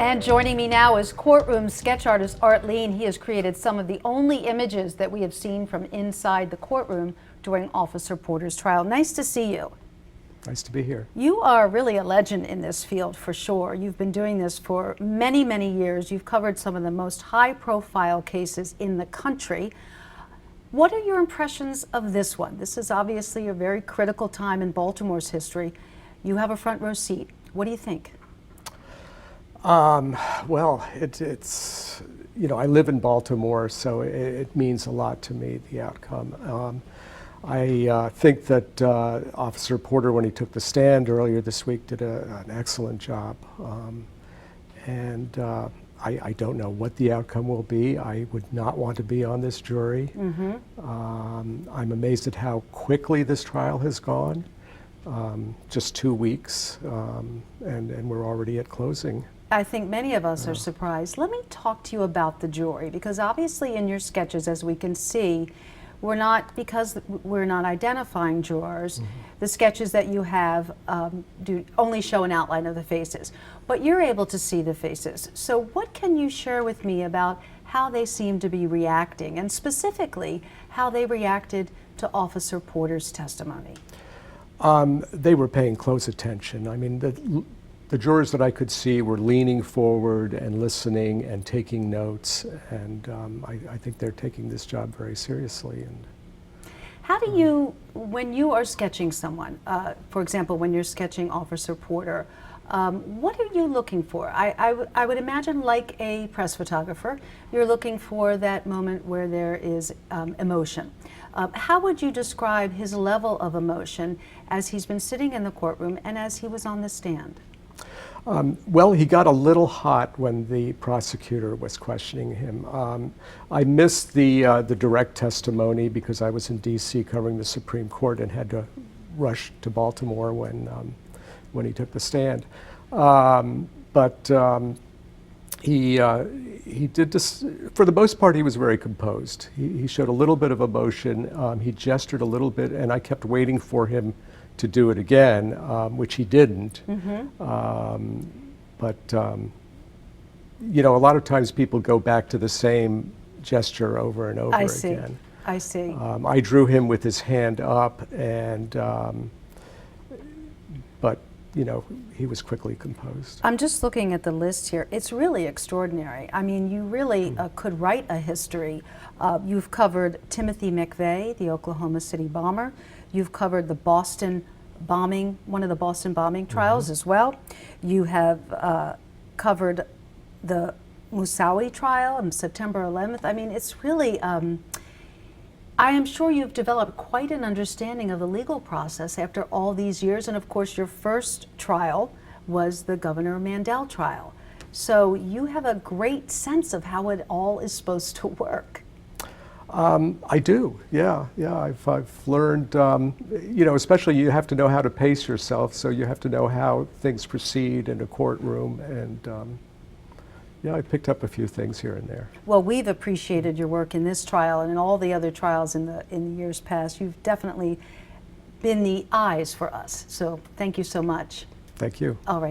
And joining me now is courtroom sketch artist Art Lean. He has created some of the only images that we have seen from inside the courtroom during Officer Porter's trial. Nice to see you. Nice to be here. You are really a legend in this field for sure. You've been doing this for many, many years. You've covered some of the most high-profile cases in the country. What are your impressions of this one? This is obviously a very critical time in Baltimore's history. You have a front row seat. What do you think? Well, it's, you know, I live in Baltimore, so it means a lot to me, the outcome. I think that Officer Porter, when he took the stand earlier this week, did an excellent job. I don't know what the outcome will be. I would not want to be on this jury. I'm amazed at how quickly this trial has gone. Just 2 weeks, and we're already at closing. I think many of us are surprised. Let me talk to you about the jury, because obviously in your sketches, as we can see, because we're not identifying jurors, the sketches that you have do only show an outline of the faces, but you're able to see the faces. So what can you share with me about how they seem to be reacting, and specifically how they reacted to Officer Porter's testimony? They were paying close attention. I mean, the jurors that I could see were leaning forward and listening and taking notes, and I think they're taking this job very seriously. And how do you, when you are sketching someone, for example, when you're sketching Officer Porter, what are you looking for? I would imagine, like a press photographer, you're looking for that moment where there is emotion. How would you describe his level of emotion as he's been sitting in the courtroom and as he was on the stand? Well, he got a little hot when the prosecutor was questioning him. I missed the direct testimony because I was in D.C. covering the Supreme Court and had to rush to Baltimore when he took the stand. He did this, for the most part, he was very composed. He showed a little bit of emotion. He gestured a little bit, and I kept waiting for him to do it again, which he didn't. You know, a lot of times people go back to the same gesture over and over again. I see. I drew him with his hand up, and but you know, he was quickly composed. I'm just looking at the list here. It's really extraordinary. I mean, you really could write a history. You've covered Timothy McVeigh, the Oklahoma City bomber. You've covered the Boston bombing, one of the Boston bombing trials as well. You have covered the Moussaoui trial on September 11th. I mean, it's really, I am sure you've developed quite an understanding of the legal process after all these years. And of course, your first trial was the Governor Mandel trial. So you have a great sense of how it all is supposed to work. I do, yeah. I've learned, you know, especially you have to know how to pace yourself, so you have to know how things proceed in a courtroom, and yeah, I picked up a few things here and there. Well, we've appreciated your work in this trial and in all the other trials in the years past. You've definitely been the eyes for us, so thank you so much. Thank you. All right.